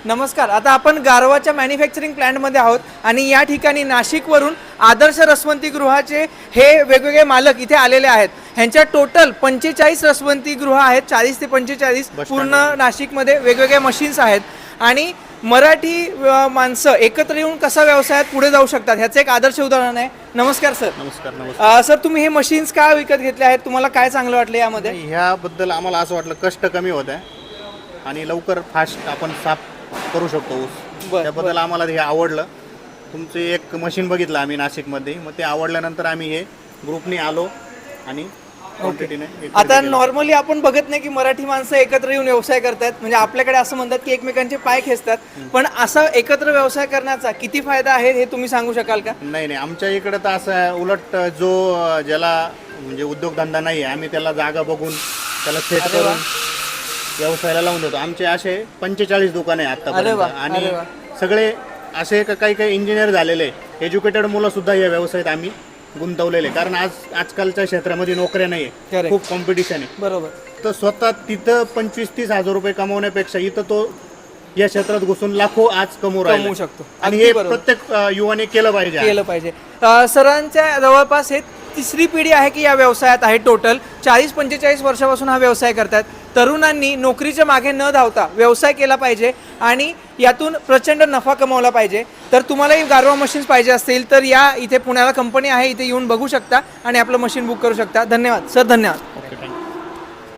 नमस्कार. आता आपण गारवाच्या मॅन्युफॅक्चरिंग प्लांटमध्ये आहोत आणि या ठिकाणी नाशिकवरून आदर्श रसवंती गृहाचे हे वेगवेगळे मालक इथे आलेले आहेत. ह्यांच्या टोटल 45 रसवंती गृह आहेत, 40 ते 45 पूर्ण नाशिकमध्ये वेगवेगळे मशीन्स आहेत. आणि मराठी माणसं एकत्र येऊन कसा व्यवसायात पुढे जाऊ शकतात ह्याचं एक आदर्श उदाहरण आहे. नमस्कार सर. नमस्कार. सर, तुम्ही हे मशीन्स का विकत घेतले आहेत? तुम्हाला काय चांगलं वाटलं यामध्ये? ह्याबद्दल आम्हाला असं वाटलं कष्ट कमी होत आहे आणि लवकर फास्ट आपण साफ करू शकतो ऊस. त्याबद्दल आम्हाला हे आवडलं. तुमचे एक मशीन बघितलं आम्ही नाशिकमध्ये, मग ते आवडल्यानंतर आम्ही हे ग्रुपने आलो आणि आता नॉर्मली आपण बघत नाही की मराठी माणसं एकत्र येऊन व्यवसाय करतात. म्हणजे आपल्याकडे असं म्हणतात की एकमेकांचे पाय खेचतात, पण असा एकत्र व्यवसाय करण्याचा किती फायदा आहे हे तुम्ही सांगू शकाल का? नाही, आमच्या इकडे तर असं उलट जो ज्याला म्हणजे उद्योगधंदा नाही आहे, आम्ही त्याला जागा बघून त्याला सेट करून व्यवसायाला लावून देतो. आमचे असे 45 दुकाने आहे आतापर्यंत आणि सगळे असे काही इंजिनियर झालेले एज्युकेटेड मुलं सुद्धा या व्यवसायात आम्ही गुंतवलेले. कारण आजकालच्या क्षेत्रामध्ये नोकऱ्या नाही आहे, खूप कॉम्पिटिशन आहे. बरोबर. तर स्वतः तिथं 25-30 हजार रुपये कमवण्यापेक्षा इथं तो या क्षेत्रात घुसून लाखो आज कमवू शकतो. आणि हे प्रत्येक युवाने केलं पाहिजे. सरांच्या जवळपास हे तिसरी पिढी आहे की या व्यवसायात आहे. टोटल 40-45 वर्षापासून हा व्यवसाय करतात. तरुणांनी नोकरीच्या मागे न धावता व्यवसाय केला पाहिजे आणि यातून प्रचंड नफा कमवला पाहिजे. तर तुम्हालाही गारवा मशीन्स पाहिजे असतील तर या इथे पुण्याला कंपनी आहे, इथे येऊन बघू शकता आणि आपलं मशीन बुक करू शकता. धन्यवाद सर. धन्यवाद.